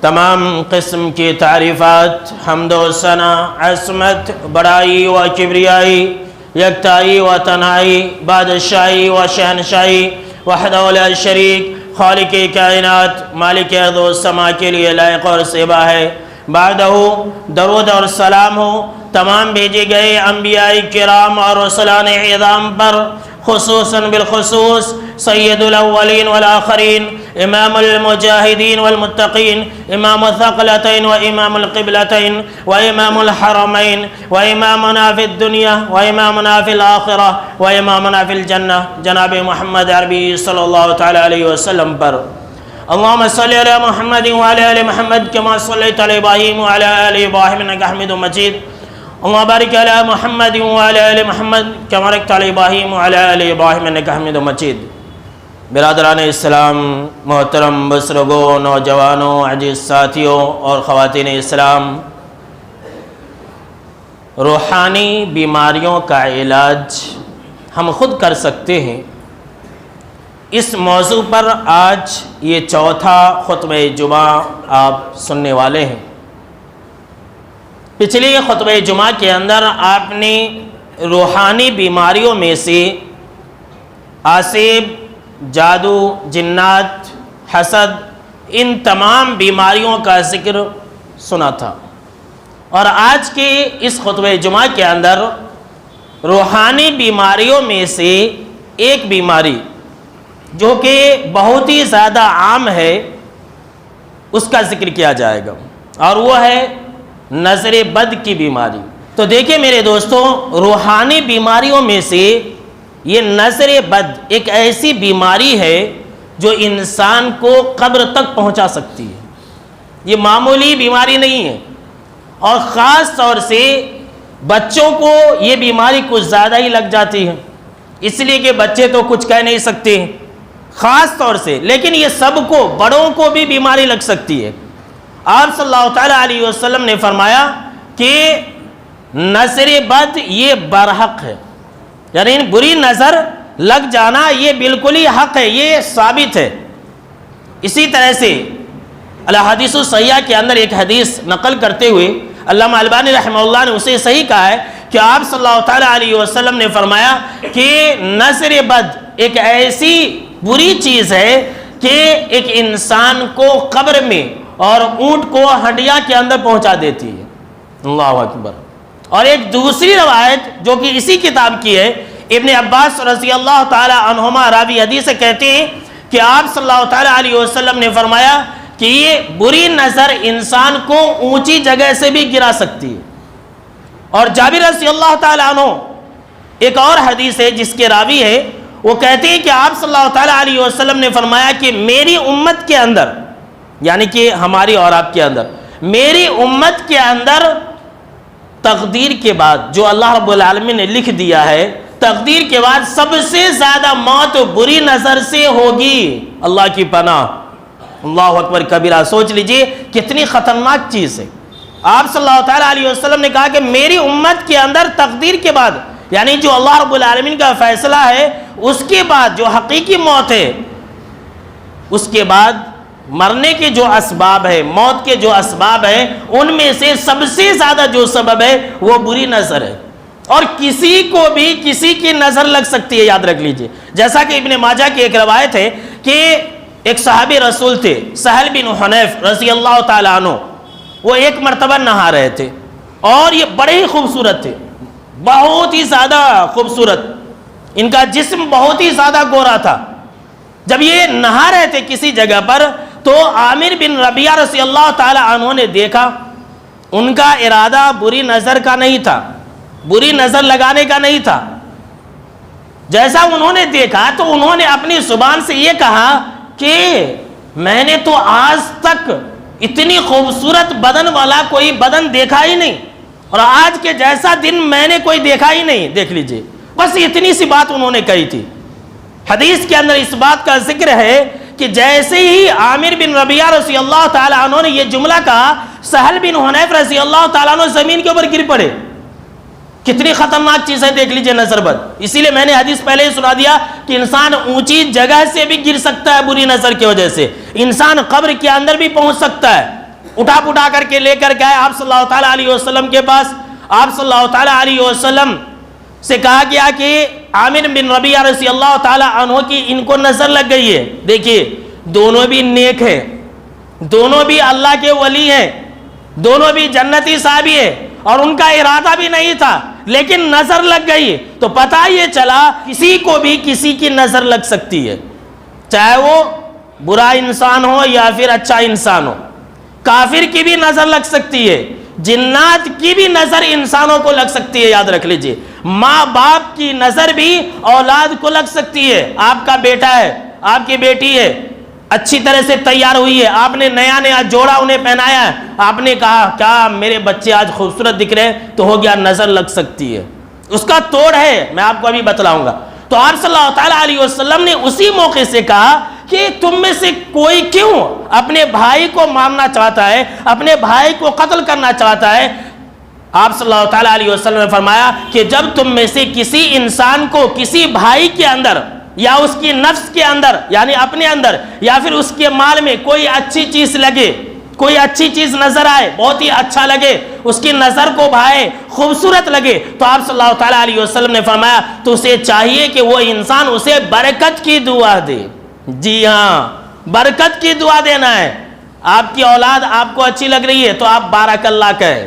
تمام قسم کی تعریفات، حمد و ثنا، عصمت، بڑائی و کبریائی، یکتائی و تنہائی، بادشاہی و شہنشاہی وحدہ لا شریک، خالق کائنات، مالک ارض و سما کے لیے لائق اور سیبا ہے۔ بعدہ درود اور سلام ہو تمام بھیجے گئے انبیاء کرام اور رسولان اعظام پر، خصوصاً بالخصوص سید الاولین والآخرین، امام المجاہدین والمتقین، امام الثقلتین و امام القبلتین و امام الحرمین و امامنا فی الدنیا و امامنا فی الآخرہ و امامنا فی الجنہ، جناب محمد عربی صلی اللہ تعالی علیہ وسلم پر۔ اللہم صلی علی محمد وعلی آل محمد کما صلیت علی ابراہیم وعلی آل ابراہیم انک حمید مجید۔ اللہم بارک علی محمد وعلی آل محمد کما بارکت علی ابراہیم وعلی آل ابراہیم انک حمید مجید۔ برادران اسلام، محترم بزرگوں، نوجوانوں، عزیز ساتھیوں اور خواتین اسلام، روحانی بیماریوں کا علاج ہم خود کر سکتے ہیں، اس موضوع پر آج یہ چوتھا خطبہ جمعہ آپ سننے والے ہیں۔ پچھلی خطبہ جمعہ کے اندر آپ نے روحانی بیماریوں میں سے آسیب، جادو، جنات، حسد، ان تمام بیماریوں کا ذکر سنا تھا، اور آج کے اس خطبہ جمعہ کے اندر روحانی بیماریوں میں سے ایک بیماری جو کہ بہت ہی زیادہ عام ہے اس کا ذکر کیا جائے گا، اور وہ ہے نظر بد کی بیماری۔ تو دیکھیں میرے دوستوں، روحانی بیماریوں میں سے یہ نظر بد ایک ایسی بیماری ہے جو انسان کو قبر تک پہنچا سکتی ہے۔ یہ معمولی بیماری نہیں ہے، اور خاص طور سے بچوں کو یہ بیماری کچھ زیادہ ہی لگ جاتی ہے، اس لیے کہ بچے تو کچھ کہہ نہیں سکتے خاص طور سے، لیکن یہ سب کو، بڑوں کو بھی بیماری لگ سکتی ہے۔ آپ صلی اللہ تعالیٰ علیہ وسلم نے فرمایا کہ نظر بد یہ برحق ہے، یعنی بری نظر لگ جانا یہ بالکل ہی حق ہے، یہ ثابت ہے۔ اسی طرح سے الاحادیث الصحیحہ کے اندر ایک حدیث نقل کرتے ہوئے علامہ البانی رحمہ اللہ نے اسے صحیح کہا ہے کہ آپ صلی اللہ تعالیٰ علیہ وسلم نے فرمایا کہ نظر بد ایک ایسی بری چیز ہے کہ ایک انسان کو قبر میں اور اونٹ کو ہڈیا کے اندر پہنچا دیتی ہے۔ اللہ اکبر۔ اور ایک دوسری روایت جو کہ اسی کتاب کی ہے، ابن عباس رضی اللہ تعالی عنہما راوی حدیث سے کہتے ہیں کہ آپ صلی اللہ تعالی علیہ وسلم نے فرمایا کہ یہ بری نظر انسان کو اونچی جگہ سے بھی گرا سکتی ہے۔ اور جابر رضی اللہ تعالی عنہ ایک اور حدیث ہے جس کے راوی ہے، وہ کہتے ہیں کہ آپ صلی اللہ تعالی علیہ وسلم نے فرمایا کہ میری امت کے اندر، یعنی کہ ہماری اور آپ کے اندر، میری امت کے اندر تقدیر کے بعد جو اللہ رب العالمین نے لکھ دیا ہے، تقدیر کے بعد سب سے زیادہ موت بری نظر سے ہوگی۔ اللہ کی پناہ، اللہ اکبر کبیرہ۔ سوچ لیجئے کتنی خطرناک چیز ہے۔ آپ صلی اللہ تعالیٰ علیہ وسلم نے کہا کہ میری امت کے اندر تقدیر کے بعد، یعنی جو اللہ رب العالمین کا فیصلہ ہے اس کے بعد جو حقیقی موت ہے، اس کے بعد مرنے کے جو اسباب ہے، موت کے جو اسباب ہیں، ان میں سے سب سے زیادہ جو سبب ہے وہ بری نظر ہے، اور کسی کو بھی کسی کی نظر لگ سکتی ہے، یاد رکھ لیجئے۔ جیسا کہ ابن ماجہ کی ایک روایت ہے کہ ایک صحابی رسول تھے سہل بن حنیف رضی اللہ تعالیٰ عنہ، وہ ایک مرتبہ نہا رہے تھے، اور یہ بڑے ہی خوبصورت تھے، بہت ہی زیادہ خوبصورت، ان کا جسم بہت ہی زیادہ گورا تھا۔ جب یہ نہا رہے تھے کسی جگہ پر تو عامر بن ربیعہ رضی اللہ تعالی عنہ نے دیکھا، ان کا ارادہ بری نظر کا نہیں تھا، بری نظر لگانے کا نہیں تھا۔ جیسا انہوں نے دیکھا تو انہوں نے اپنی زبان سے یہ کہا کہ میں نے تو آج تک اتنی خوبصورت بدن والا کوئی بدن دیکھا ہی نہیں، اور آج کے جیسا دن میں نے کوئی دیکھا ہی نہیں۔ دیکھ لیجئے، بس اتنی سی بات انہوں نے کہی تھی۔ حدیث کے اندر اس بات کا ذکر ہے کہ جیسے ہی عامر بن ربیعہ رضی اللہ تعالیٰ عنہ نے یہ جملہ کہا، سہل بن حنیف رضی اللہ تعالیٰ عنہ زمین کے اوپر گر پڑے۔ کتنی خطرناک چیز ہے، دیکھ لیجئے نظر بد۔ اسی لیے میں نے حدیث پہلے ہی سنا دیا کہ انسان اونچی جگہ سے بھی گر سکتا ہے بری نظر کی وجہ سے، انسان قبر کے اندر بھی پہنچ سکتا ہے۔ اٹھا پٹھا کر کے لے کر گئے آپ صلی اللہ تعالیٰ علیہ وسلم کے پاس. آپ صلی اللہ تعالیٰ علیہ وسلم سے کہا گیا کہ عامر بن ربیعہ رضی اللہ تعالیٰ عنہ کی ان کو نظر لگ گئی ہے. دیکھیے دونوں بھی نیک ہیں, دونوں بھی اللہ کے ولی ہیں, دونوں بھی جنتی صحابی ہیں, اور ان کا ارادہ بھی نہیں تھا لیکن نظر لگ گئی. تو پتہ یہ چلا کسی کو بھی کسی کی نظر لگ سکتی ہے, چاہے وہ برا انسان ہو یا پھر اچھا انسان ہو. کافر کی بھی نظر لگ سکتی ہے, جنات کی بھی نظر انسانوں کو لگ سکتی ہے. یاد رکھ لیجئے, ماں باپ کی نظر بھی اولاد کو لگ سکتی ہے. آپ کا بیٹا ہے, آپ کی بیٹی ہے, اچھی طرح سے تیار ہوئی ہے, آپ نے نیا نیا جوڑا انہیں پہنایا ہے, آپ نے کہا کیا میرے بچے آج خوبصورت دکھ رہے ہیں, تو ہو گیا نظر لگ سکتی ہے. اس کا توڑ ہے, میں آپ کو ابھی بتلاؤں گا. تو آپ صلی اللہ تعالیٰ علیہ وسلم نے اسی موقع سے کہا کہ تم میں سے کوئی کیوں اپنے بھائی کو مارنا چاہتا ہے, اپنے بھائی کو قتل کرنا چاہتا ہے. آپ صلی اللہ تعالیٰ علیہ وسلم نے فرمایا کہ جب تم میں سے کسی انسان کو کسی بھائی کے اندر یا اس کی نفس کے اندر یعنی اپنے اندر یا پھر اس کے مال میں کوئی اچھی چیز لگے, کوئی اچھی چیز نظر آئے, بہت ہی اچھا لگے, اس کی نظر کو بھائے, خوبصورت لگے, تو آپ صلی اللہ تعالیٰ علیہ وسلم نے فرمایا تو اسے چاہیے کہ وہ انسان اسے برکت کی دعا دے. جی ہاں, برکت کی دعا دینا ہے. آپ کی اولاد آپ کو اچھی لگ رہی ہے تو آپ بارک اللہ کہیں.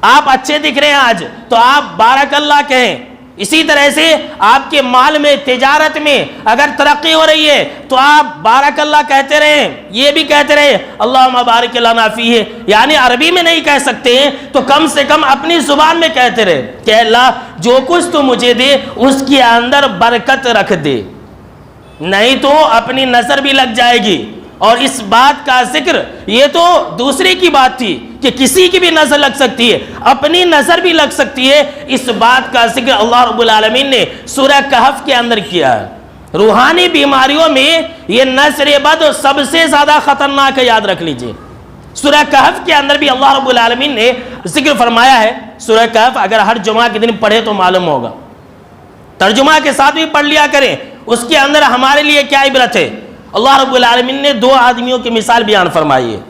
آپ اچھے دکھ رہے ہیں آج تو آپ بارک اللہ کہیں. اسی طرح سے آپ کے مال میں, تجارت میں اگر ترقی ہو رہی ہے تو آپ بارک اللہ کہتے رہیں. یہ بھی کہتے رہیں اللہم بارک لنا فیہ, یعنی عربی میں نہیں کہہ سکتے ہیں تو کم سے کم اپنی زبان میں کہتے رہے کہ اللہ جو کچھ تو مجھے دے اس کے اندر برکت رکھ دے, نہیں تو اپنی نظر بھی لگ جائے گی. اور اس بات کا ذکر, یہ تو دوسرے کی بات تھی کہ کسی کی بھی نظر لگ سکتی ہے, اپنی نظر بھی لگ سکتی ہے. اس بات کا ذکر اللہ رب العالمین نے سورہ کہف کے اندر کیا ہے. روحانی بیماریوں میں یہ نظر بد سب سے زیادہ خطرناک ہے, یاد رکھ لیجئے. سورہ کہف کے اندر بھی اللہ رب العالمین نے ذکر فرمایا ہے. سورہ کہف اگر ہر جمعہ کے دن پڑھے تو معلوم ہوگا, ترجمہ کے ساتھ بھی پڑھ لیا کریں. اس کے اندر ہمارے لیے کیا عبرت ہے. اللہ رب العالمین نے دو آدمیوں کی مثال بیان فرمائی ہے,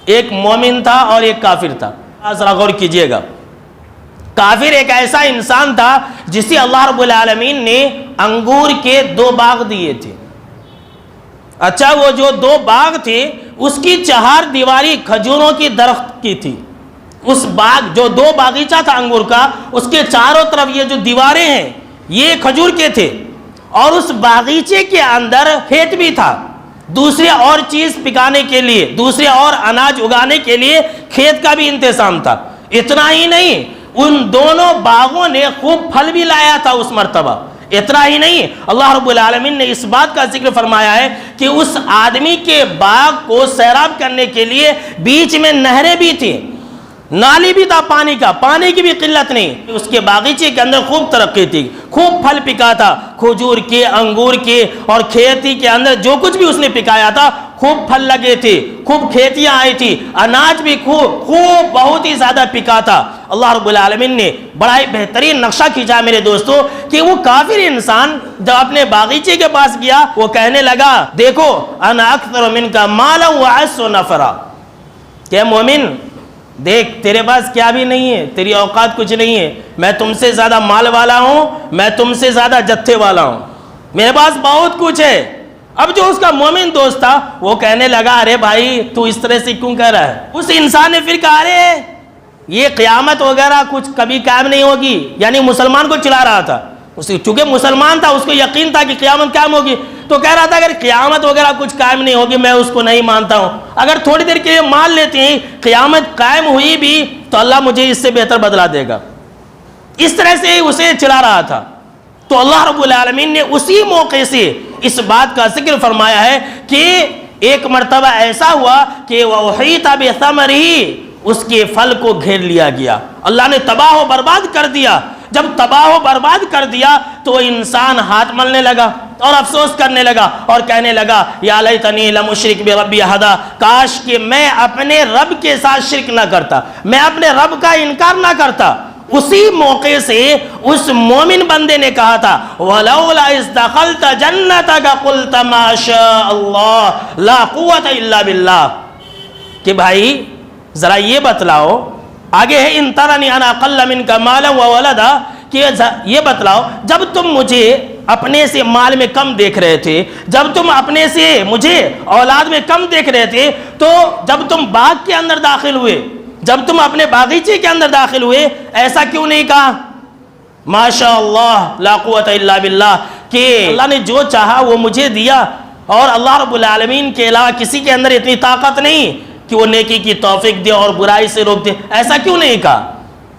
ایک مومن تھا اور ایک کافر تھا. ذرا غور کیجئے گا. کافر ایک ایسا انسان تھا جسے اللہ رب العالمین نے انگور کے 2 باغ دیے تھے. اچھا, وہ جو 2 باغ تھے اس کی 4 دیواری کھجوروں کی درخت کی تھی. اس باغ جو 2 باغیچہ تھا انگور کا, اس کے چاروں طرف یہ جو دیواریں ہیں یہ کھجور کے تھے, اور اس باغیچے کے اندر کھیت بھی تھا, دوسرے اور چیز پکانے کے لیے, دوسرے اور اناج اگانے کے لیے کھیت کا بھی انتظام تھا. اتنا ہی نہیں, ان دونوں باغوں نے خوب پھل بھی لایا تھا اس مرتبہ. اتنا ہی نہیں, اللہ رب العالمین نے اس بات کا ذکر فرمایا ہے کہ اس آدمی کے باغ کو سیراب کرنے کے لیے بیچ میں نہریں بھی تھیں, نالی بھی تھا پانی کا, پانی کی بھی قلت نہیں. اس کے باغیچے کے اندر خوب ترقی تھی, خوب پھل پکا تھا, کھجور کے, انگور کے, اور کھیتی کے اندر جو کچھ بھی اس نے پکایا تھا خوب پھل لگے تھے, خوب کھیتیاں آئی تھی, اناج بھی خوب بہت ہی زیادہ پکا تھا. اللہ رب العالمین نے بڑا ہی بہترین نقشہ کھینچا میرے دوستو کہ وہ کافر انسان جب اپنے باغیچے کے پاس گیا وہ کہنے لگا دیکھو انا اکثر منک مالا واعز نفرا, کہ مومن دیکھ تیرے پاس کیا بھی نہیں ہے, تیری اوقات کچھ نہیں ہے, میں تم سے زیادہ مال والا ہوں, میں تم سے زیادہ جتھے والا ہوں, میرے پاس بہت کچھ ہے. اب جو اس کا مومن دوست تھا وہ کہنے لگا ارے بھائی تو اس طرح سے کیوں کہہ رہا ہے. اس انسان نے پھر کہا ارے یہ قیامت وغیرہ کچھ کبھی قائم نہیں ہوگی, یعنی مسلمان کو چلا رہا تھا. چونکہ مسلمان تھا اس کو یقین تھا کہ قیامت قائم ہوگی, تو کہہ رہا تھا اگر قیامت وغیرہ کچھ قائم نہیں ہوگی میں اس کو نہیں مانتا ہوں, اگر تھوڑی دیر کے لیے مان لیتے ہیں قیامت قائم ہوئی بھی تو اللہ مجھے اس سے بہتر بدلا دے گا. اس طرح سے اسے چلا رہا تھا. تو اللہ رب العالمین نے اسی موقع سے اس بات کا ذکر فرمایا ہے کہ ایک مرتبہ ایسا ہوا کہ وَأُحِيطَ بِثَمَرِهِ, اس کے پھل کو گھیر لیا گیا, اللہ نے تباہ و برباد کر دیا. جب تباہ و برباد کر دیا تو انسان ہاتھ ملنے لگا اور افسوس کرنے لگا اور کہنے لگا یا لیتنی لم اشرک بربی احدا, کاش کہ میں اپنے رب کے ساتھ شرک نہ کرتا, میں اپنے رب کا انکار نہ کرتا. اسی موقع سے اس مومن بندے نے کہا تھا وَلَوْلَا إِذْ دَخَلْتَ جَنَّتَكَ قُلْتَ مَا شَاءَ اللَّهُ لَا قُوَّةَ إِلَّا بِاللَّهِ, کہ بھائی ذرا یہ بتلاؤ، آگے ہے ان ترنی انا اقل منک مالا وولدا، کہ یہ بتلاؤ جب تم مجھے اپنے سے مال میں کم دیکھ رہے تھے، جب تم اپنے سے مجھے اولاد میں کم دیکھ رہے تھے، تو جب تم باغ کے اندر داخل ہوئے، جب تم اپنے باغیچے کے اندر داخل ہوئے، ایسا کیوں نہیں کہا ماشاء اللہ لا قوت الا باللہ، کہ اللہ نے جو چاہا وہ مجھے دیا، اور اللہ رب العالمین کے علاوہ کسی کے اندر اتنی طاقت نہیں کہ وہ نیکی کی توفیق دے اور برائی سے روک دے، ایسا کیوں نہیں کہا؟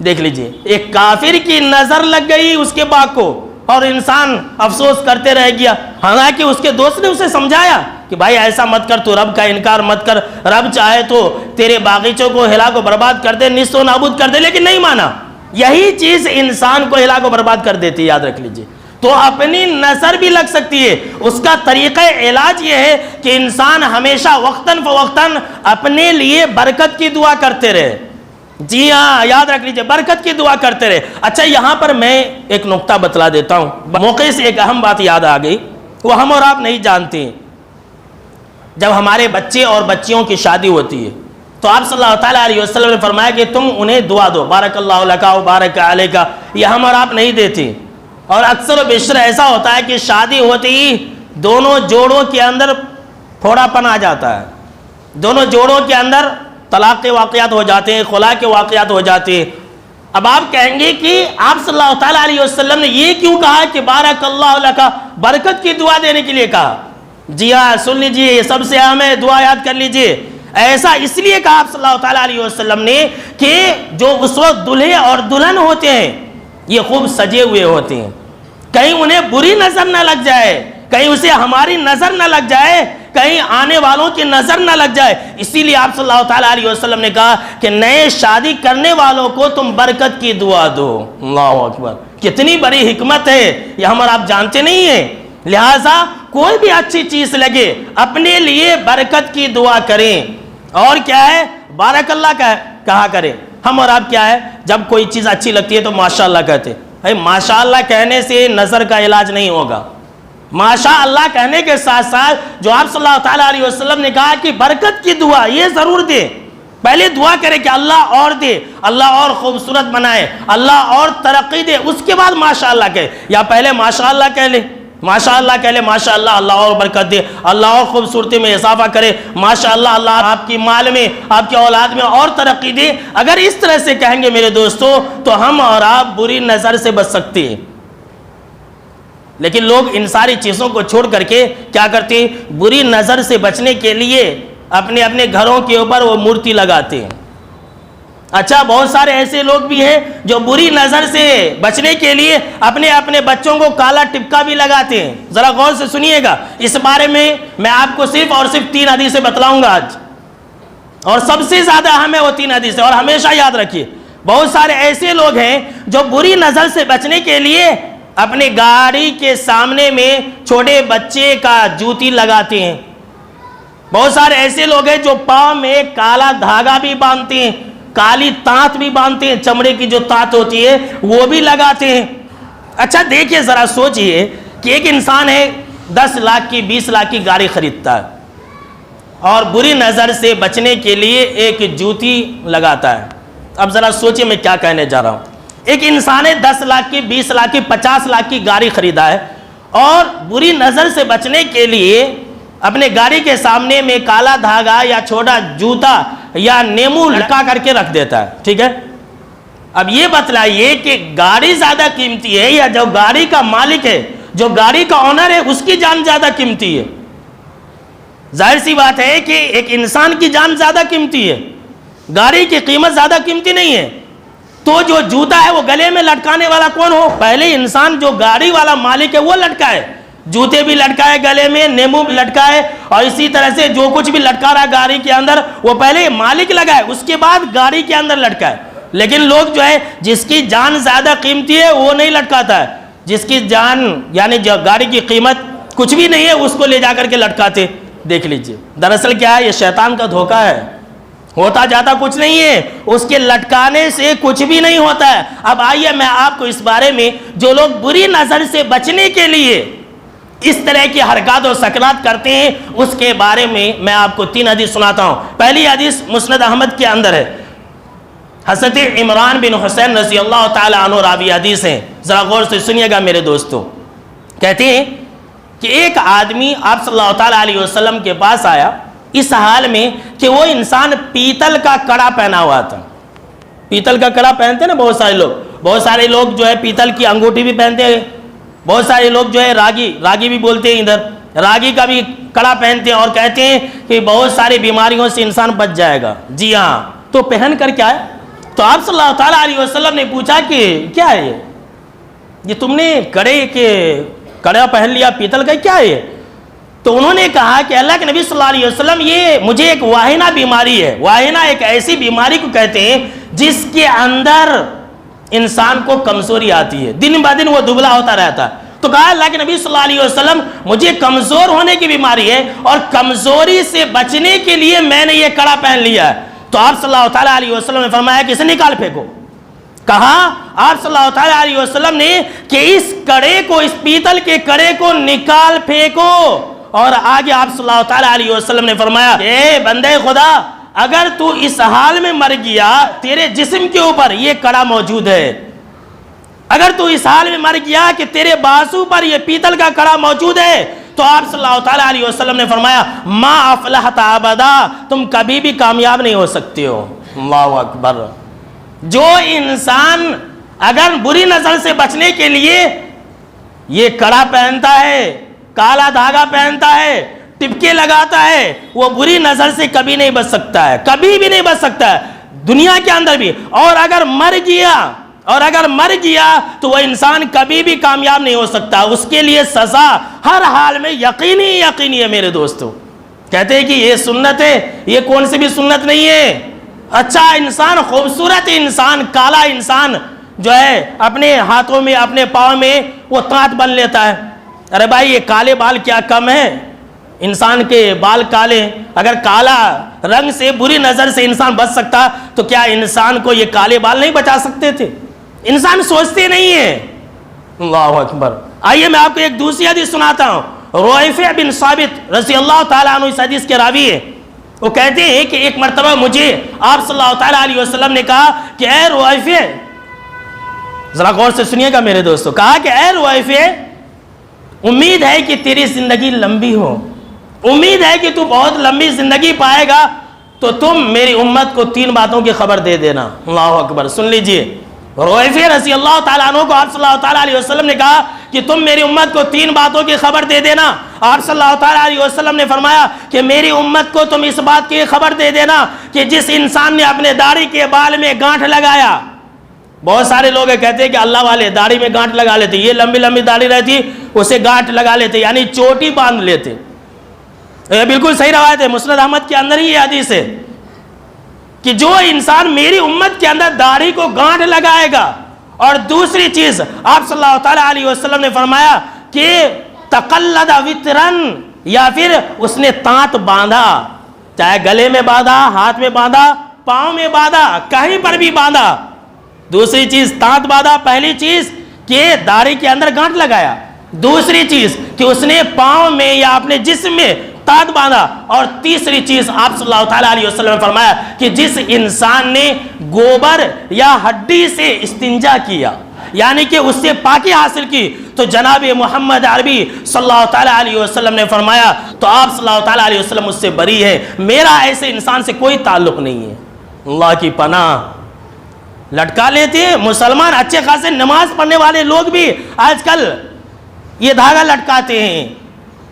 دیکھ لیجئے، ایک کافر کی نظر لگ گئی اس کے باغ کو اور انسان افسوس کرتے رہ گیا، حالانکہ اس کے دوست نے اسے سمجھایا کہ بھائی ایسا مت کر، تو رب کا انکار مت کر، رب چاہے تو تیرے باغیچوں کو ہلاک و برباد کر دے، نیست و نابود کر دے، لیکن نہیں مانا۔ یہی چیز انسان کو ہلاک و برباد کر دیتی ہے، یاد رکھ لیجئے۔ تو اپنی نظر بھی لگ سکتی ہے، اس کا طریقہ علاج یہ ہے کہ انسان ہمیشہ وقتاً فوقتاً اپنے لیے برکت کی دعا کرتے رہے۔ جی ہاں، یاد رکھ لیجئے، برکت کی دعا کرتے رہے۔ اچھا، یہاں پر میں ایک نقطہ بتلا دیتا ہوں، موقع سے ایک اہم بات یاد آ گئی، وہ ہم اور آپ نہیں جانتے۔ جب ہمارے بچے اور بچیوں کی شادی ہوتی ہے تو آپ صلی اللہ تعالیٰ علیہ وسلم نے فرمایا کہ تم انہیں دعا دو، بارک اللہ لکا و بارک علیکا، یہ ہم اور آپ نہیں دیتے۔ اور اکثر و بیشتر ایسا ہوتا ہے کہ شادی ہوتی ہی دونوں جوڑوں کے اندر پھوڑا پن آ جاتا ہے، دونوں جوڑوں کے اندر طلاق کے واقعات ہو جاتے ہیں، خلا کے واقعات ہو جاتے ہیں۔ اب آپ کہیں گے کہ آپ صلی اللہ تعالیٰ علیہ وسلم نے یہ کیوں کہا کہ بارک اللہ لکا، برکت کی دعا دینے کے لیے کہا؟ جی ہاں، سن لیجئے، یہ سب سے اہم ہے، دعا یاد کر لیجئے۔ ایسا اس لیے کہا آپ صلی اللہ تعالیٰ علیہ وسلم نے کہ جو اس وقت دلہے اور دلہن ہوتے ہیں یہ خوب سجے ہوئے ہوتے ہیں، کہیں انہیں بری نظر نہ لگ جائے، کہیں اسے ہماری نظر نہ لگ جائے، کہیں آنے والوں کی نظر نہ لگ جائے، اسی لیے آپ صلی اللہ تعالیٰ علیہ وسلم نے کہا کہ نئے شادی کرنے والوں کو تم برکت کی دعا دو۔ اللہ اکبر، کتنی بڑی حکمت ہے، یہ ہم اور آپ جانتے نہیں ہیں۔ لہٰذا کوئی بھی اچھی چیز لگے اپنے لیے برکت کی دعا کریں، اور کیا ہے، بارک اللہ کہا کریں۔ ہم اور آپ کیا ہے، جب کوئی چیز اچھی لگتی ہے تو ماشاءاللہ کہتے ہیں۔ ماشاء اللہ کہنے سے نظر کا علاج نہیں ہوگا، ماشاء اللہ کہنے کے ساتھ ساتھ جو آپ صلی اللہ تعالیٰ علیہ وسلم نے کہا کہ برکت کی دعا یہ ضرور دے، پہلے دعا کرے کہ اللہ اور دے، اللہ اور خوبصورت بنائے، اللہ اور ترقی دے، اس کے بعد ماشاء اللہ کہے، یا پہلے ماشاء اللہ کہہ لے، ماشاء اللہ کہہ لے، ماشاء اللہ اللہ اور برکت دے، اللہ اور خوبصورتی میں اضافہ کرے، ماشاء اللہ اللہ آپ کی مال میں، آپ کی اولاد میں اور ترقی دے۔ اگر اس طرح سے کہیں گے میرے دوستو تو ہم اور آپ بری نظر سے بچ سکتے ہیں۔ لیکن لوگ ان ساری چیزوں کو چھوڑ کر کے کیا کرتے ہیں، بری نظر سے بچنے کے لیے اپنے اپنے گھروں کے اوپر وہ مورتی لگاتے ہیں۔ اچھا، بہت سارے ایسے لوگ بھی ہیں جو بری نظر سے بچنے کے لیے اپنے اپنے بچوں کو کالا ٹپکا بھی لگاتے ہیں۔ ذرا غور سے سنیے گا، اس بارے میں آپ کو صرف اور صرف 3 حدیثیں بتلاؤں گا آج، اور سب سے زیادہ اہم ہے وہ 3 حدیثیں، اور ہمیشہ یاد رکھیے بہت سارے ایسے لوگ ہیں جو بری نظر سے بچنے کے لیے اپنے گاڑی کے سامنے میں چھوٹے بچے کا جوتی لگاتے ہیں۔ بہت سارے ایسے لوگ ہیں جو پاؤں میں کالا دھاگا بھی باندھتے ہیں، کالی تانت بھی باندھتے ہیں، چمڑے کی جو تانت ہوتی ہے وہ بھی لگاتے ہیں۔ اچھا دیکھیے، ذرا سوچئے کہ ایک انسان ہے 10 لاکھ کی 20 لاکھ کی گاڑی خریدتا ہے اور بری نظر سے بچنے کے لیے ایک جوتی لگاتا ہے۔ اب ذرا سوچئے میں کیا کہنے جا رہا ہوں۔ ایک انسان ہے 10 لاکھ کی 20 لاکھ کی 50 لاکھ کی گاڑی خریدا ہے، اور بری نظر سے بچنے کے لیے اپنے گاڑی کے سامنے میں کالا دھاگا یا چھوٹا جوتا یا نیمو لٹکا کر کے رکھ دیتا ہے، ٹھیک ہے؟ اب یہ بتلائیے کہ گاڑی زیادہ قیمتی ہے یا جو گاڑی کا مالک ہے، جو گاڑی کا آنر ہے، اس کی جان زیادہ قیمتی ہے؟ ظاہر سی بات ہے کہ ایک انسان کی جان زیادہ قیمتی ہے، گاڑی کی قیمت زیادہ قیمتی نہیں ہے۔ تو جو جوتا ہے وہ گلے میں لٹکانے والا کون ہو؟ پہلے انسان جو گاڑی والا مالک ہے وہ لٹکائے، جوتے بھی لٹکائے گلے میں، نیمو بھی لٹکائے، اور اسی طرح سے جو کچھ بھی لٹکا رہا گاڑی کے اندر وہ پہلے مالک لگائے، اس کے بعد گاڑی کے اندر لٹکائے۔ لیکن لوگ جو ہے جس کی جان زیادہ قیمتی ہے وہ نہیں لٹکاتا ہے، جس کی جان یعنی جو گاڑی کی قیمت کچھ بھی نہیں ہے اس کو لے جا کر کے لٹکاتے۔ دیکھ لیجئے دراصل کیا ہے، یہ شیطان کا دھوکہ ہے، ہوتا جاتا کچھ نہیں ہے، اس کے لٹکانے سے کچھ بھی نہیں ہوتا ہے۔ اب آئیے میں آپ کو اس بارے میں جو لوگ بری نظر سے بچنے کے لیے اس طرح کی حرکات و سکنات کرتے ہیں، اس کے بارے میں آپ کو 3 حدیث سناتا ہوں۔ پہلی حدیث مسند احمد کے اندر ہے، حضرت عمران بن حسین رضی اللہ تعالی عنہ راوی حدیث ہیں، ذرا غور سے سنیے گا میرے دوستو۔ کہتے ہیں کہ ایک آدمی آپ صلی اللہ تعالی علیہ وسلم کے پاس آیا اس حال میں کہ وہ انسان پیتل کا کڑا پہنا ہوا تھا۔ پیتل کا کڑا پہنتے ہیں نا بہت سارے لوگ جو ہے پیتل کی انگوٹھی بھی پہنتے ہیں، بہت سارے لوگ جو ہے راگی بھی بولتے ہیں، ادھر راگی کا بھی کڑا پہنتے ہیں اور کہتے ہیں کہ بہت ساری بیماریوں سے انسان بچ جائے گا۔ جی ہاں، تو پہن کر کیا ہے؟ تو آپ صلی اللہ تعالیٰ علیہ وسلم نے پوچھا کہ کیا ہے یہ تم نے کڑا پہن لیا پیتل کا، کیا ہے؟ تو انہوں نے کہا کہ اللہ کے نبی صلی اللہ علیہ وسلم یہ مجھے ایک واہنہ بیماری ہے۔ واہنہ ایک ایسی بیماری کو کہتے ہیں جس کے اندر انسان کو کمزوری آتی ہے، دن بہ دن وہ دبلا ہوتا رہتا ہے۔ تو کہا اللہ کے نبی صلی اللہ علیہ وسلم مجھے کمزور ہونے کی بیماری ہے اور کمزوری سے بچنے کے لیے میں نے یہ کڑا پہن لیا ہے۔ تو آپ صلی اللہ تعالیٰ علیہ وسلم نے فرمایا کہ اسے نکال پھینکو۔ کہا آپ صلی اللہ تعالیٰ علیہ وسلم نے کہ اس کڑے کو، اس پیتل کے کڑے کو نکال پھینکو، اور آگے آپ صلی اللہ تعالیٰ علیہ وسلم نے فرمایا کہ اے بندے خدا، اگر تو اس حال میں مر گیا، تیرے جسم کے اوپر یہ کڑا موجود ہے، اگر تو اس حال میں مر گیا کہ تیرے بازو پر یہ پیتل کا کڑا موجود ہے، تو آپ صلی اللہ تعالیٰ علیہ وسلم نے فرمایا ما افلحت ابدا، تم کبھی بھی کامیاب نہیں ہو سکتے ہو۔ اللہ اکبر۔ جو انسان اگر بری نظر سے بچنے کے لیے یہ کڑا پہنتا ہے، کالا دھاگا پہنتا ہے، ٹپکے لگاتا ہے، وہ بری نظر سے کبھی نہیں بچ سکتا ہے، کبھی بھی نہیں بچ سکتا ہے دنیا کے اندر بھی، اور اگر مر گیا تو وہ انسان کبھی بھی کامیاب نہیں ہو سکتا۔ اس کے لیے سزا ہر حال میں یقینی ہے میرے دوستو۔ کہتے ہیں کہ یہ سنت ہے، یہ کون سی بھی سنت نہیں ہے۔ اچھا انسان، خوبصورت انسان، کالا انسان جو ہے اپنے ہاتھوں میں، اپنے پاؤں میں وہ تانت بن لیتا ہے۔ ارے بھائی، یہ کالے بال کیا کم ہے؟ انسان کے بال کالے، اگر کالا رنگ سے، بری نظر سے انسان بچ سکتا تو کیا انسان کو یہ کالے بال نہیں بچا سکتے تھے؟ انسان سوچتے نہیں ہے۔ اللہ اکبر۔ آئیے میں آپ کو ایک دوسری حدیث سناتا ہوں۔ رویفع بن ثابت رضی اللہ تعالیٰ عنہ اس حدیث کے راوی ہے، وہ کہتے ہیں کہ ایک مرتبہ مجھے آپ صلی اللہ تعالیٰ علیہ وسلم نے کہا کہ اے رویفع، ذرا غور سے سنیے گا میرے دوستو، کہا کہ اے رویفع، امید ہے کہ تیری زندگی لمبی ہو، امید ہے کہ تو بہت لمبی زندگی پائے گا، تو تم میری امت کو 3 باتوں کی خبر دے دینا۔ اللہ اکبر۔ سن لیجئے، رویفع رضی اللہ تعالیٰ عنہ کو آپ صلی اللہ تعالیٰ علیہ وسلم نے کہا کہ تم میری امت کو 3 باتوں کی خبر دے دینا۔ آپ صلی اللہ تعالیٰ علیہ وسلم نے فرمایا کہ میری امت کو تم اس بات کی خبر دے دینا کہ جس انسان نے اپنے داڑھی کے بال میں گانٹھ لگایا، بہت سارے لوگ کہتے ہیں کہ اللہ والے داڑھی میں گانٹھ لگا لیتے، یہ لمبی لمبی داڑھی رہتی اسے گانٹھ لگا لیتے، یعنی چوٹی باندھ لیتے۔ یہ بالکل صحیح روایت ہے، مسند احمد کے اندر ہی یہ حدیث ہے کہ جو انسان میری امت کے اندر داڑھی کو گانٹھ لگائے گا، اور دوسری چیز آپ صلی اللہ تعالیٰ علیہ وسلم نے فرمایا کہ تقلد وطرن، یا پھر اس نے تانت باندھا، چاہے گلے میں باندھا، ہاتھ میں باندھا، پاؤں میں باندھا، کہیں پر بھی باندھا۔ دوسری چیز تانت باندھا، پہلی چیز کہ داڑھی کے اندر گانٹھ لگایا، دوسری چیز کہ اس نے پاؤں میں یا اپنے جسم میں تانت باندھا، اور تیسری چیز آپ صلی اللہ تعالیٰ علیہ وسلم نے فرمایا کہ جس انسان نے گوبر یا ہڈی سے استنجا کیا، یعنی کہ اس سے پاکی حاصل کی، تو جناب محمد عربی صلی اللہ تعالیٰ علیہ وسلم نے فرمایا تو آپ صلی اللہ تعالیٰ علیہ وسلم اس سے بری ہے، میرا ایسے انسان سے کوئی تعلق نہیں ہے۔ اللہ کی پناہ۔ لٹکا لیتے ہیں مسلمان، اچھے خاصے نماز پڑھنے والے لوگ بھی آج کل یہ دھاگا لٹکاتے ہیں،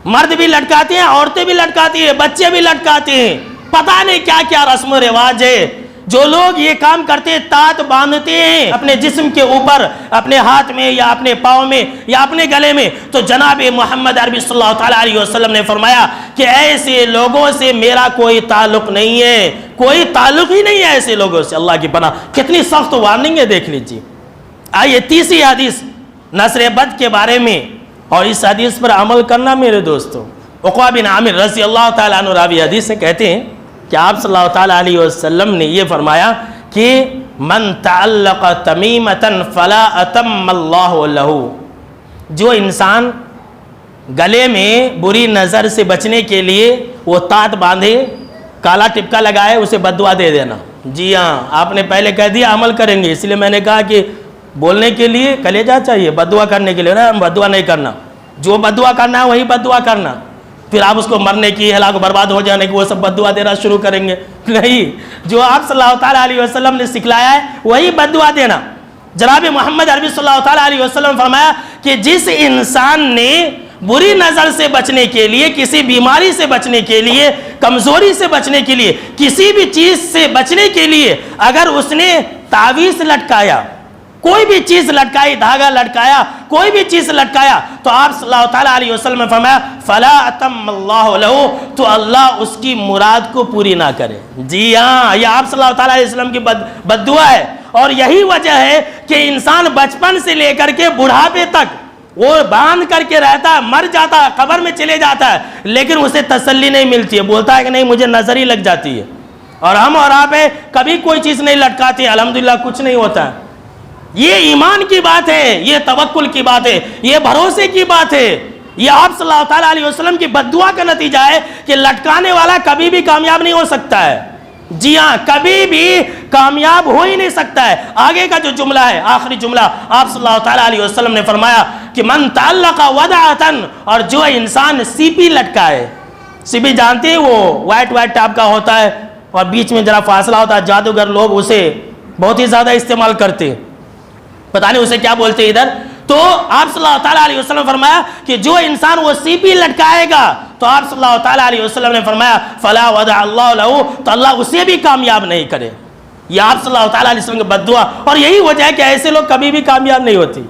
مرد بھی لٹکاتے ہیں، عورتیں بھی لٹکاتی ہیں، بچے بھی لٹکاتے ہیں، پتہ نہیں کیا کیا رسم و رواج ہے۔ جو لوگ یہ کام کرتے ہیں، تانت باندھتے ہیں اپنے جسم کے اوپر، اپنے ہاتھ میں یا اپنے پاؤں میں یا اپنے گلے میں، تو جناب محمد عربی صلی اللہ تعالیٰ علیہ وسلم نے فرمایا کہ ایسے لوگوں سے میرا کوئی تعلق نہیں ہے، کوئی تعلق ہی نہیں ہے ایسے لوگوں سے۔ اللہ کی پناہ، کتنی سخت وارننگ ہے، دیکھ لیجیے۔ آئیے تیسری حدیث نصر بد کے بارے میں، اور اس حدیث پر عمل کرنا میرے دوستو۔ عقبہ بن عامر رضی اللہ تعالیٰ عنہ راوی حدیث سے کہتے ہیں کہ آپ صلی اللہ تعالیٰ علیہ وسلم نے یہ فرمایا کہ من تعلق تمیمۃ فلا اتم اللہ لہ، جو انسان گلے میں بری نظر سے بچنے کے لیے وہ تات باندھے، کالا ٹپکا لگائے، اسے بد دعا دے دینا۔ جی ہاں، آپ نے پہلے کہہ دیا عمل کریں گے، اس لیے میں نے کہا کہ بولنے کے لیے کلیجہ چاہیے، بد دعا کرنے کے لیے نا، بد دعا نہیں کرنا۔ جو بد دعا کرنا ہے وہی بد دعا کرنا، پھر آپ اس کو مرنے کی، ہلاک برباد ہو جانے کی وہ سب بد دعا دینا شروع کریں گے، نہیں۔ جو آپ صلی اللہ تعالیٰ علیہ وسلم نے سکھلایا ہے وہی بد دعا دینا۔ جناب محمد عربی صلی اللہ تعالیٰ علیہ وسلم فرمایا کہ جس انسان نے بری نظر سے بچنے کے لیے، کسی بیماری سے بچنے کے لیے، کمزوری سے بچنے کے لیے، کسی بھی چیز سے بچنے کے لیے اگر اس نے تعویذ لٹکایا، کوئی بھی چیز لٹکائی، دھاگا لٹکایا، کوئی بھی چیز لٹکایا، تو آپ صلی اللہ تعالیٰ علیہ وسلم نے فرمایا فلا اتم اللہ لہ، تو اللہ اس کی مراد کو پوری نہ کرے۔ جی ہاں، یہ آپ صلی اللہ تعالیٰ علیہ وسلم کی بد دعا ہے، اور یہی وجہ ہے کہ انسان بچپن سے لے کر کے بڑھاپے تک وہ باندھ کر کے رہتا ہے، مر جاتا ہے، قبر میں چلے جاتا ہے، لیکن اسے تسلی نہیں ملتی ہے، بولتا ہے کہ نہیں مجھے نظر ہی لگ جاتی ہے۔ اور ہم اور آپ کبھی کوئی چیز نہیں لٹکاتے، الحمدللہ کچھ نہیں ہوتا ہے۔ یہ ایمان کی بات ہے، یہ توکل کی بات ہے، یہ بھروسے کی بات ہے۔ یہ آپ صلی اللہ تعالیٰ علیہ وسلم کی بد دعا کا نتیجہ ہے کہ لٹکانے والا کبھی بھی کامیاب نہیں ہو سکتا ہے۔ جی ہاں، کبھی بھی کامیاب ہو ہی نہیں سکتا ہے۔ آگے کا جو جملہ ہے، آخری جملہ، آپ صلی اللہ تعالیٰ علیہ وسلم نے فرمایا کہ من تعلق ودعتن، اور جو انسان سیپی لٹکائے، سیپی جانتے ہیں وہ وائٹ ٹاپ کا ہوتا ہے اور بیچ میں ذرا فاصلہ ہوتا ہے، جادوگر لوگ اسے بہت ہی زیادہ استعمال کرتے، پتہ نہیں اسے کیا بولتے ادھر۔ تو آپ صلی اللہ تعالیٰ علیہ وسلم نے فرمایا کہ جو انسان وہ سیپی لٹکائے گا، تو آپ صلی اللہ تعالیٰ علیہ وسلم نے فرمایا فلا ودع اللہ لہ، تو اللہ اسے بھی کامیاب نہیں کرے۔ یہ آپ صلی اللہ تعالیٰ علیہ وسلم کی بد دعا، اور یہی وجہ ہے کہ ایسے لوگ کبھی بھی کامیاب نہیں ہوتی۔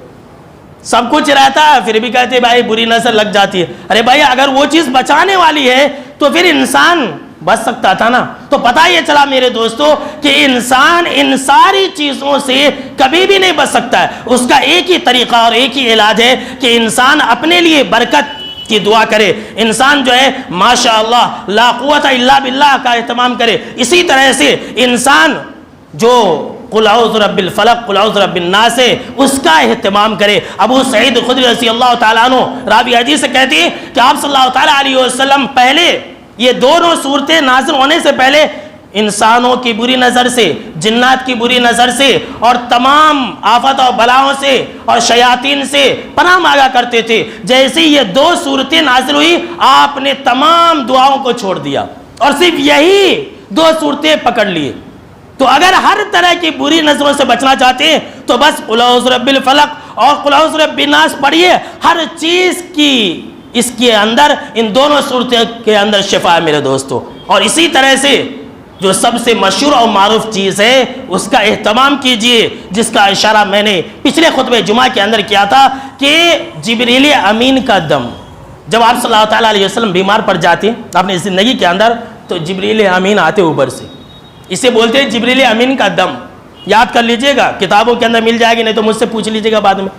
سب کچھ رہتا ہے پھر بھی کہتے بھائی بری نظر لگ جاتی ہے۔ ارے بھائی اگر وہ چیز بچانے والی ہے تو پھر انسان بچ سکتا تھا نا۔ تو پتہ یہ چلا میرے دوستو کہ انسان ان ساری چیزوں سے کبھی بھی نہیں بچ سکتا ہے۔ اس کا ایک ہی طریقہ اور ایک ہی علاج ہے کہ انسان اپنے لیے برکت کی دعا کرے، انسان جو ہے ماشاءاللہ لا قوت الا باللہ کا اہتمام کرے۔ اسی طرح سے انسان جو قل اعوذ برب الفلق قل اعوذ برب الناس ہے اس کا اہتمام کرے۔ ابو سعید خدری رضی اللہ تعالیٰ عنہ راوی حدیث سے کہتے ہیں کہ آپ صلی اللہ تعالیٰ علیہ وسلم پہلے یہ دونوں صورتیں نازل ہونے سے پہلے انسانوں کی بری نظر سے، جنات کی بری نظر سے، اور تمام آفت اور بلاؤں سے اور شیاطین سے پناہ مانگا کرتے تھے۔ جیسے یہ دو صورتیں نازل ہوئی آپ نے تمام دعاؤں کو چھوڑ دیا اور صرف یہی دو صورتیں پکڑ لیے۔ تو اگر ہر طرح کی بری نظروں سے بچنا چاہتے ہیں تو بس قل اعوذ برب الفلق اور قل اعوذ برب الناس پڑھیے، ہر چیز کی اس کے اندر، ان دونوں صورتوں کے اندر شفا ہے میرے دوستو۔ اور اسی طرح سے جو سب سے مشہور اور معروف چیز ہے اس کا اہتمام کیجئے، جس کا اشارہ میں نے پچھلے خطبہ جمعہ کے اندر کیا تھا کہ جبریل امین کا دم، جب آپ صلی اللہ تعالیٰ علیہ وسلم بیمار پڑ جاتے اپنی زندگی کے اندر تو جبریل امین آتے اوپر سے، اسے بولتے ہیں جبریل امین کا دم۔ یاد کر لیجئے گا، کتابوں کے اندر مل جائے گی، نہیں تو مجھ سے پوچھ لیجئے گا بعد میں،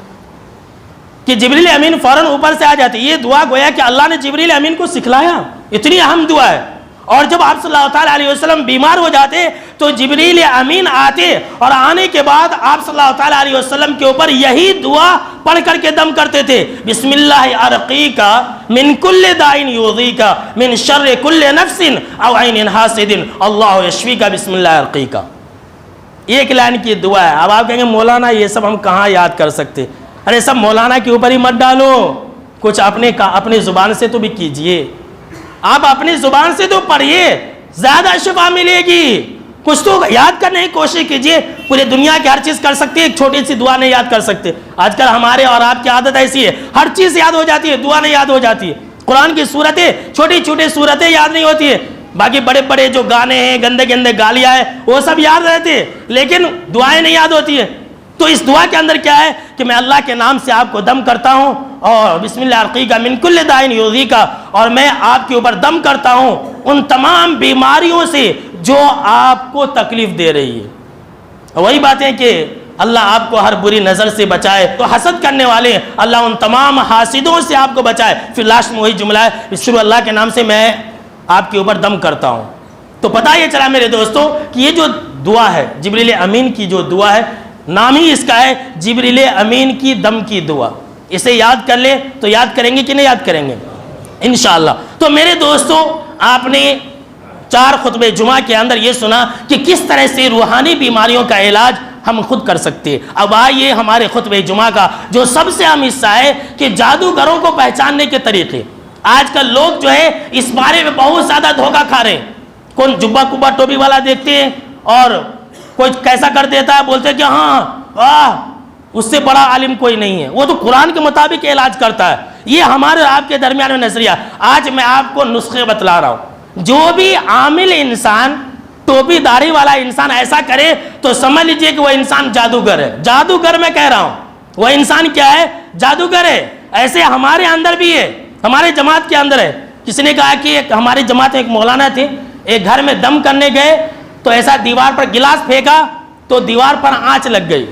کہ جبریل امین فوراً اوپر سے آ جاتے۔ یہ دعا گویا کہ اللہ نے جبریل امین کو سکھلایا، اتنی اہم دعا ہے۔ اور جب آپ صلی اللہ تعالیٰ علیہ وسلم بیمار ہو جاتے تو جبریل امین آتے، اور آنے کے بعد آپ صلی اللہ تعالیٰ علیہ وسلم کے اوپر یہی دعا پڑھ کر کے دم کرتے تھے، بسم اللہ ارقیکا من کل دائن یوذیکا من شر کل نفس او عین حاسد اللہ یشفیکا بسم اللہ ارقیکا۔ ایک لائن کی دعا ہے۔ اب آپ کہیں گے مولانا یہ سب ہم کہاں یاد کر سکتے؟ ارے سب مولانا کے اوپر ہی مت ڈالو، کچھ اپنے زبان سے تو بھی کیجئے، آپ اپنی زبان سے تو پڑھیے، زیادہ شفا ملے گی۔ کچھ تو یاد کرنے کی کوشش کیجئے۔ پوری دنیا کی ہر چیز کر سکتے ہیں، ایک چھوٹی سی دعا نہیں یاد کر سکتے۔ آج کل ہمارے اور آپ کی عادت ایسی ہے، ہر چیز یاد ہو جاتی ہے، دعا نہیں یاد ہو جاتی ہے۔ قرآن کی صورتیں، چھوٹی چھوٹی صورتیں یاد نہیں ہوتی ہے، باقی بڑے بڑے جو گانے ہیں، گندے گندے گالیاں ہیں، وہ سب یاد رہتے ہیں، لیکن دعائیں نہیں یاد ہوتی ہیں۔ تو اس دعا کے اندر کیا ہے کہ میں اللہ کے نام سے آپ کو دم کرتا ہوں، اور بسم اللہ ارقیکا من کل دائن یوذیکا، اور میں آپ کے اوپر دم کرتا ہوں ان تمام بیماریوں سے جو آپ کو تکلیف دے رہی ہے۔ وہی بات ہے کہ اللہ آپ کو ہر بری نظر سے بچائے، تو حسد کرنے والے اللہ ان تمام حاسدوں سے آپ کو بچائے۔ پھر لاسٹ میں وہی جملہ ہے، شروع اللہ کے نام سے میں آپ کے اوپر دم کرتا ہوں۔ تو پتہ یہ چلا میرے دوستو کہ یہ جو دعا ہے جبریل امین کی جو دعا ہے، نام ہی اس کا ہے جبریل امین کی دم کی دعا۔ اسے یاد کر لے تو یاد کریں گے کہ نہیں یاد کریں گے انشاءاللہ۔ تو میرے دوستو، آپ نے 4 خطبہ جمعہ کے اندر یہ سنا کہ کس طرح سے روحانی بیماریوں کا علاج ہم خود کر سکتے ہیں۔ اب آئیے ہمارے خطبہ جمعہ کا جو سب سے اہم حصہ ہے کہ جادوگروں کو پہچاننے کے طریقے۔ آج کل لوگ جو ہے اس بارے میں بہت زیادہ دھوکہ کھا رہے ہیں۔ کون جبہ کبا ٹوپی والا دیکھتے ہیں اور کوئی کیسا کر دیتا ہے، بولتے ہیں کہ ہاں اس سے بڑا عالم کوئی نہیں ہے، وہ تو قرآن کے مطابق علاج کرتا ہے۔ یہ ہمارے آپ کے درمیان میں نظریہ۔ آج میں آپ کو نسخے بتلا رہا ہوں۔ جو بھی عامل انسان، ٹوپی داڑھی والا انسان ایسا کرے تو سمجھ لیجئے کہ وہ انسان جادوگر ہے۔ جادوگر میں کہہ رہا ہوں، وہ انسان کیا ہے؟ جادوگر ہے۔ ایسے ہمارے اندر بھی ہے، ہمارے جماعت کے اندر ہے۔ کسی نے کہا کہ ہماری جماعت میں ایک مولانا تھے، ایک گھر میں دم کرنے گئے تو ایسا دیوار پر گلاس پھینکا تو دیوار پر آنچ لگ گئی۔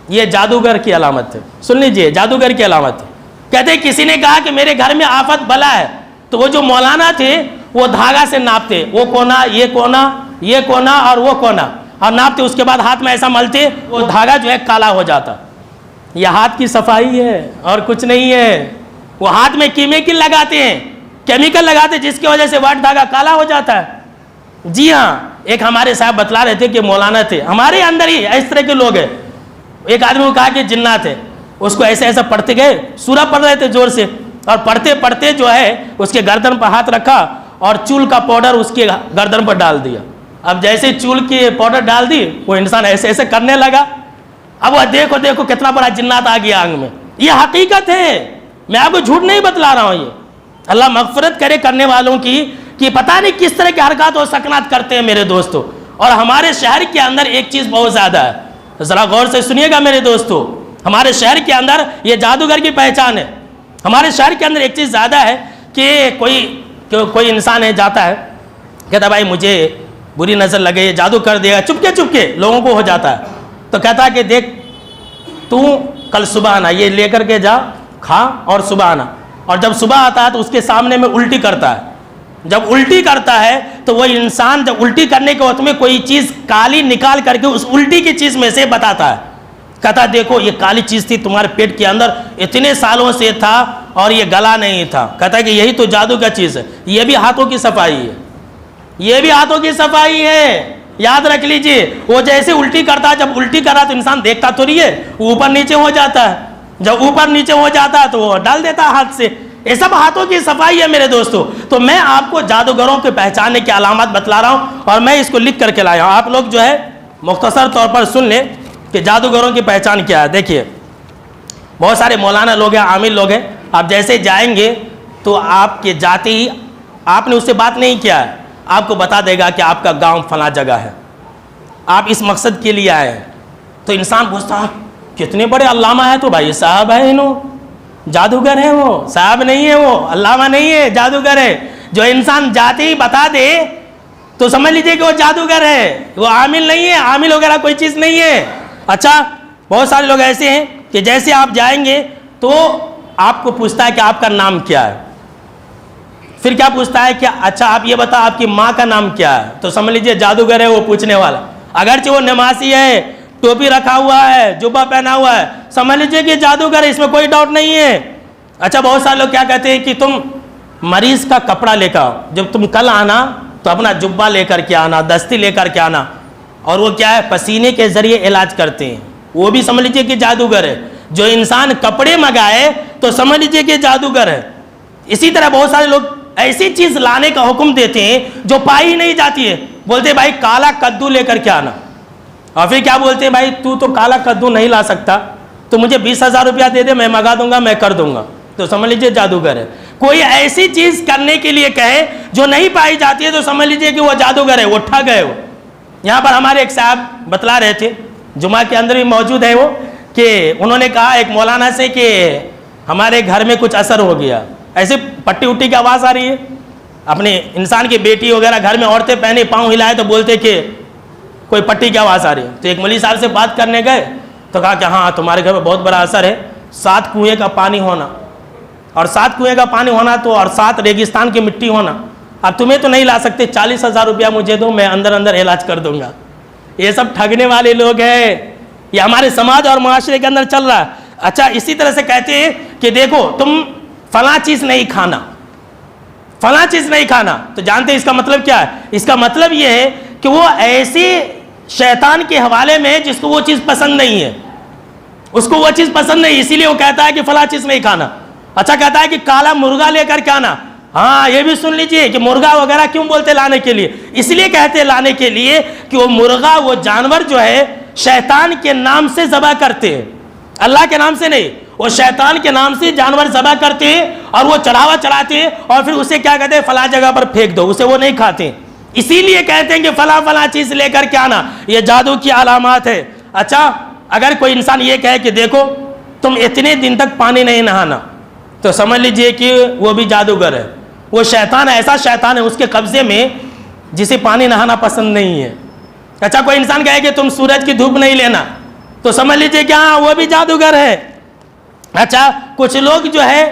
یہ جادوگر کی علامت ہے، سن لیجئے، جادوگر کی علامت ہے۔ کہتے ہیں کسی نے کہا کہ میرے گھر میں آفت بلا ہے، تو وہ جو مولانا تھے وہ دھاگا سے ناپتے، وہ کونا، یہ کونا، یہ کونا اور وہ کونا، اور ناپتے، اس کے بعد ہاتھ میں ایسا ملتے، وہ دھاگا جو ہے کالا ہو جاتا۔ یہ ہاتھ کی صفائی ہے اور کچھ نہیں ہے۔ وہ ہاتھ میں کیمیکل لگاتے ہیں، کیمیکل لگاتے جس کی وجہ سے واٹ دھاگا کالا ہو جاتا ہے۔ جی ہاں، ایک ہمارے صاحب بتلا رہے تھے کہ مولانا تھے، ہمارے اندر ہی اس طرح کے لوگ ہیں۔ ایک آدمی کو کہا کہ جنات ہے، اس کو ایسے ایسا پڑھتے گئے، سورہ پڑھ رہے تھے زور سے، اور پڑھتے پڑھتے جو ہے اس کے گردن پر ہاتھ رکھا اور چول کا پاؤڈر اس کے گردن پر ڈال دیا۔ اب جیسے چول کی پاؤڈر ڈال دی، وہ انسان ایسے ایسے کرنے لگا۔ اب وہ دیکھو دیکھو کتنا بڑا جنات آ گیا آنگ میں۔ یہ حقیقت ہے، میں آپ کو جھوٹ نہیں بتلا رہا ہوں۔ یہ اللہ مغفرت کرے کرنے والوں کی، کہ پتہ نہیں کس طرح کے حرکات و سکنات کرتے ہیں میرے دوستو۔ اور ہمارے شہر کے اندر ایک چیز بہت زیادہ ہے، ذرا غور سے سنیے گا میرے دوستو۔ ہمارے شہر کے اندر یہ جادوگر کی پہچان ہے۔ ہمارے شہر کے اندر ایک چیز زیادہ ہے کہ کوئی انسان ہے، جاتا ہے، کہتا ہے بھائی مجھے بری نظر لگے، یہ جادو کر دے گا، چپکے لوگوں کو ہو جاتا ہے۔ تو کہتا ہے کہ دیکھ تو کل صبح آنا، یہ لے کر کے جا، کھا اور صبح آنا۔ اور جب صبح آتا ہے تو اس کے سامنے میں الٹی کرتا ہے۔ جب الٹی کرتا ہے تو وہ انسان جب الٹی کرنے کے وقت میں کوئی چیز کالی نکال کر کے اس الٹی کی چیز میں سے بتاتا ہے، کہتا دیکھو یہ کالی چیز تھی تمہارے پیٹ کے اندر، اتنے سالوں سے تھا اور یہ گلا نہیں تھا۔ کہتا ہے کہ یہی تو جادو کا چیز ہے۔ یہ بھی ہاتھوں کی صفائی ہے، یہ بھی ہاتھوں کی صفائی ہے، یاد رکھ لیجئے۔ وہ جیسے الٹی کرتا ہے، جب الٹی کرا تو انسان دیکھتا تو نہیں ہے، وہ اوپر نیچے ہو جاتا ہے۔ جب اوپر نیچے ہو جاتا ہے تو وہ ڈال دیتا ہے ہاتھ سے۔ یہ سب ہاتھوں کی صفائی ہے میرے دوستو۔ تو میں آپ کو جادوگروں کے پہچاننے کی علامات بتلا رہا ہوں، اور میں اس کو لکھ کر کے لایا ہوں۔ آپ لوگ جو ہے مختصر طور پر سن لیں کہ جادوگروں کی پہچان کیا ہے۔ دیکھیے، بہت سارے مولانا لوگ ہیں، عامل لوگ ہیں، آپ جیسے جائیں گے تو آپ کے جاتے ہی آپ نے اس سے بات نہیں کیا ہے، آپ کو بتا دے گا کہ آپ کا گاؤں فلاں جگہ ہے، آپ اس مقصد کے لیے آئے ہیں۔ تو انسان پوچھتا ہے کتنے بڑے علامہ ہیں؟ تو بھائی صاحب ہے، انہوں جادوگر ہیں، وہ صاحب نہیں ہے، وہ علامہ نہیں ہے، جادوگر ہے۔ جو انسان جاتے ہی بتا دے تو سمجھ لیجئے کہ وہ جادوگر ہے، وہ عامل نہیں ہے، عامل وغیرہ کوئی چیز نہیں ہے۔ اچھا، بہت سارے لوگ ایسے ہیں کہ جیسے آپ جائیں گے تو آپ کو پوچھتا ہے کہ آپ کا نام کیا ہے، پھر کیا پوچھتا ہے کہ اچھا آپ یہ بتا آپ کی ماں کا نام کیا ہے، تو سمجھ لیجئے جادوگر ہے وہ پوچھنے والا۔ اگرچہ وہ نمازی ہے، ٹوپی رکھا ہوا ہے، جبہ پہنا ہوا ہے، سمجھ لیجئے کہ جادوگر ہے، اس میں کوئی ڈاؤٹ نہیں ہے۔ اچھا، بہت سارے لوگ کیا کہتے ہیں کہ تم مریض کا کپڑا لے کر آؤ، جب تم کل آنا تو اپنا جبہ لے کر کے آنا، دستی لے کر کے آنا، اور وہ کیا ہے پسینے کے ذریعے علاج کرتے ہیں، وہ بھی سمجھ لیجئے کہ جادوگر ہے۔ جو انسان کپڑے منگائے تو سمجھ لیجئے کہ جادوگر ہے۔ اسی طرح بہت سارے لوگ ایسی چیز لانے کا حکم دیتے ہیں جو پائی ہی نہیں جاتی ہے، بولتے ہیں بھائی کالا کدو لے کر کے آنا، اور پھر کیا بولتے ہیں بھائی تو کالا کدو نہیں لا سکتا تو مجھے 20,000 روپیہ دے دے، میں منگا دوں گا، میں کر دوں گا، تو سمجھ لیجئے جادوگر ہے۔ کوئی ایسی چیز کرنے کے لیے کہے جو نہیں پائی جاتی ہے تو سمجھ لیجئے کہ وہ جادوگر ہے، وہ ٹھگ ہے۔ وہ یہاں پر ہمارے ایک صاحب بتلا رہے تھے، جمعہ کے اندر بھی موجود ہے وہ، کہ انہوں نے کہا ایک مولانا سے کہ ہمارے گھر میں کچھ اثر ہو گیا، ایسے پٹی وٹی کی آواز آ رہی ہے، اپنے انسان کی بیٹی وغیرہ گھر میں عورتیں پہنے پاؤں ہلائے تو بولتے کہ کوئی پٹی کی آواز آ رہی ہے۔ تو ایک مولوی صاحب سے بات کرنے گئے تو کہا کہ ہاں تمہارے گھر میں بہت بڑا اثر ہے، 7 کنویں کا پانی ہونا، اور 7 کنویں کا پانی ہونا تو اور 7 ریگستان کی مٹی ہونا، اب تمہیں تو نہیں لا سکتے، 40,000 روپیہ مجھے دو، میں اندر اندر علاج کر دوں گا۔ یہ سب ٹھگنے والے لوگ ہیں، یہ ہمارے سماج اور معاشرے کے اندر چل رہا ہے۔ اچھا اسی طرح سے کہتے ہیں کہ دیکھو تم فلاں چیز نہیں کھانا، فلاں چیز نہیں کھانا، تو جانتے ہیں اس کا مطلب کیا ہے؟ اس کا مطلب یہ ہے کہ وہ ایسی شیطان کے حوالے میں جس کو وہ چیز پسند نہیں ہے، اس کو وہ چیز پسند نہیں، اسی لیے وہ کہتا ہے کہ فلاں چیز نہیں کھانا۔ اچھا کہتا ہے کہ کالا مرغا لے کر کے آنا، ہاں یہ بھی سن لیجئے کہ مرغا وغیرہ کیوں بولتے لانے کے لیے؟ اس لیے کہتے لانے کے لیے کہ وہ مرغا، وہ جانور جو ہے شیطان کے نام سے ذبح کرتے ہیں، اللہ کے نام سے نہیں، وہ شیطان کے نام سے جانور ذبح کرتے ہیں اور وہ چڑھاوا چڑھاتے ہیں اور پھر اسے کیا کہتے ہیں؟ فلاں جگہ پر پھینک دو، اسے وہ نہیں کھاتے ہیں، اسی لیے کہتے ہیں کہ فلاں فلاں چیز لے کر کے آنا، یہ جادو کی علامات ہے۔ اچھا اگر کوئی انسان یہ کہے کہ دیکھو تم اتنے دن تک پانی نہیں نہانا، تو سمجھ لیجئے کہ وہ بھی جادوگر ہے، وہ شیطان ایسا شیطان ہے اس کے قبضے میں جسے پانی نہانا پسند نہیں ہے۔ اچھا کوئی انسان کہے کہ تم سورج کی دھوپ نہیں لینا، تو سمجھ لیجئے کہ ہاں وہ بھی جادوگر ہے۔ اچھا کچھ لوگ جو ہے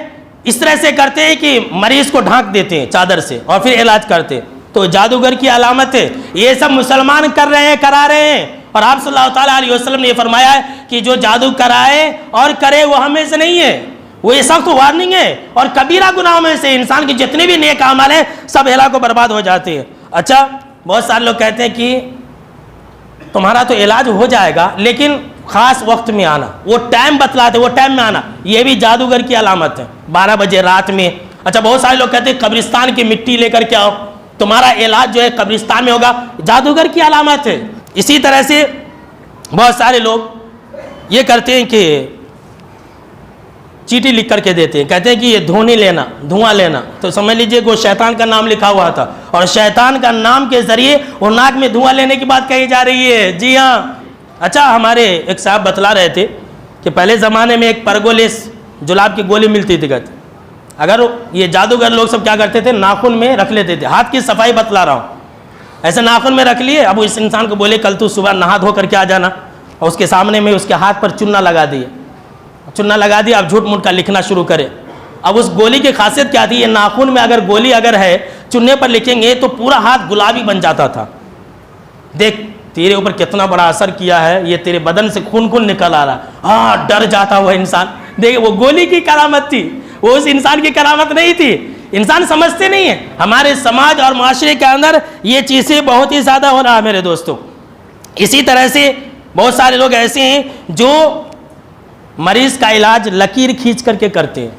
اس طرح سے کرتے ہیں کہ مریض کو ڈھانک دیتے ہیں چادر سے اور پھر علاج کرتے ہیں، تو جادوگر کی علامت ہے۔ یہ سب مسلمان کر رہے ہیں، کرا رہے ہیں، اور آپ صلی اللہ تعالیٰ علیہ وسلم نے یہ فرمایا ہے کہ جو جادو کرائے اور کرے وہ ہمیں سے نہیں ہے، وہ یہ سخت وارننگ ہے، اور کبیرہ گناہوں میں سے انسان کی جتنے بھی نیک اعمال ہیں سب ہلاک و برباد ہو جاتے ہیں۔ اچھا بہت سارے لوگ کہتے ہیں کہ تمہارا تو علاج ہو جائے گا لیکن خاص وقت میں آنا، وہ ٹائم بتلاتے، وہ ٹائم میں آنا، یہ بھی جادوگر کی علامت ہے، 12 بجے رات میں۔ اچھا بہت سارے لوگ کہتے ہیں قبرستان کی مٹی لے کر کے آؤ، تمہارا علاج جو ہے قبرستان میں ہوگا، جادوگر کی علامت ہے۔ اسی طرح سے بہت سارے لوگ یہ کرتے ہیں کہ چیٹی لکھ کر کے دیتے ہیں، کہتے ہیں کہ یہ دھواں لینا، تو سمجھ لیجئے کہ وہ شیطان کا نام لکھا ہوا تھا، اور شیطان کا نام کے ذریعے وہ ناک میں دھواں لینے کی بات کہی جا رہی ہے۔ جی ہاں۔ اچھا ہمارے ایک صاحب بتلا رہے تھے کہ پہلے زمانے میں ایک پرگولیس جلاب کی گولی ملتی تھی، کہتے اگر یہ جادوگر لوگ سب کیا کرتے تھے؟ ناخن میں رکھ لیتے تھے، ہاتھ کی صفائی بتلا رہا ہوں، ایسے ناخن میں رکھ لیے، اب اس انسان کو بولے کل تو صبح نہا دھو کر کے آ جانا، اور اس کے سامنے میں اس کے ہاتھ پر چننا لگا دیا، اب جھوٹ موٹ کا لکھنا شروع کرے۔ اب اس گولی کی خاصیت کیا تھی؟ یہ ناخن میں اگر گولی اگر ہے، چننے پر لکھیں گے تو پورا ہاتھ گلابی بن جاتا تھا۔ دیکھ تیرے اوپر کتنا بڑا اثر کیا ہے، یہ تیرے بدن سے خون نکل آ رہا، ہاں ڈر جاتا وہ انسان۔ دیکھ وہ گولی کی کرامت تھی، وہ اس انسان کی کرامت نہیں تھی۔ انسان سمجھتے نہیں ہیں، ہمارے سماج اور معاشرے کے اندر یہ چیزیں بہت ہی زیادہ ہو رہا ہے میرے دوستوں۔ اسی طرح سے بہت سارے لوگ ایسے ہیں جو مریض کا علاج لکیر کھینچ کر کے کرتے ہیں،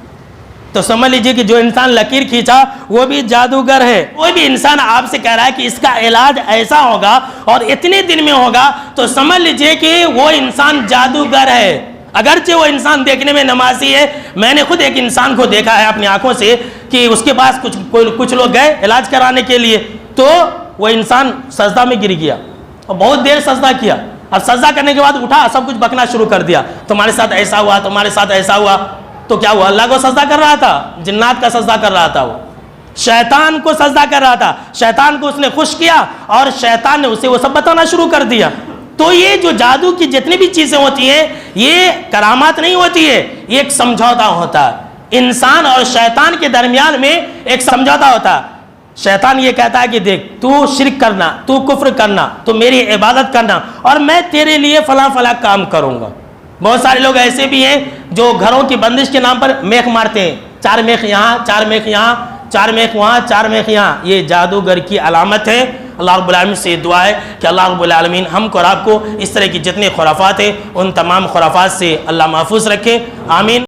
تو سمجھ لیجئے کہ جو انسان لکیر کھینچا وہ بھی جادوگر ہے۔ کوئی بھی انسان آپ سے کہہ رہا ہے کہ اس کا علاج ایسا ہوگا اور اتنے دن میں ہوگا، تو سمجھ لیجئے کہ وہ انسان جادوگر ہے، اگرچہ وہ انسان دیکھنے میں نمازی ہے۔ میں نے خود ایک انسان کو دیکھا ہے اپنی آنکھوں سے کہ اس کے پاس کچھ لوگ گئے علاج کرانے کے لیے، تو وہ انسان سجدہ میں گر گیا اور بہت دیر سجدہ کیا، اب سجدہ کرنے کے بعد اٹھا، سب کچھ بکنا شروع کر دیا، تمہارے ساتھ ایسا ہوا، تمہارے ساتھ ایسا ہوا۔ تو کیا ہوا؟ اللہ کو سجدہ کر رہا تھا، جنات کا سجدہ کر رہا تھا، وہ شیطان کو سجدہ کر رہا تھا، شیطان کو اس نے خوش کیا اور شیطان نے اسے وہ سب بتانا شروع کر دیا۔ تو یہ جو جادو کی جتنی بھی چیزیں ہوتی ہیں یہ کرامات نہیں ہوتی ہے، یہ ایک سمجھوتا ہوتا ہے، انسان اور شیطان کے درمیان میں ایک سمجھوتا ہوتا ہے۔ شیطان یہ کہتا ہے کہ دیکھ تو شرک کرنا، تو کفر کرنا، تو میری عبادت کرنا، اور میں تیرے لیے فلاں فلاں کام کروں گا۔ بہت سارے لوگ ایسے بھی ہیں جو گھروں کی بندش کے نام پر میخ مارتے ہیں، 4 میخ یہاں، 4 میخ یہاں، 4 میخ وہاں، 4 میخ یہاں، یہ جادوگر کی علامت ہے۔ اللہ رب العالمین سے دعا ہے کہ اللہ رب العالمین ہم کو اور آپ کو اس طرح کی جتنے خرافات ہیں ان تمام خرافات سے اللہ محفوظ رکھے، آمین۔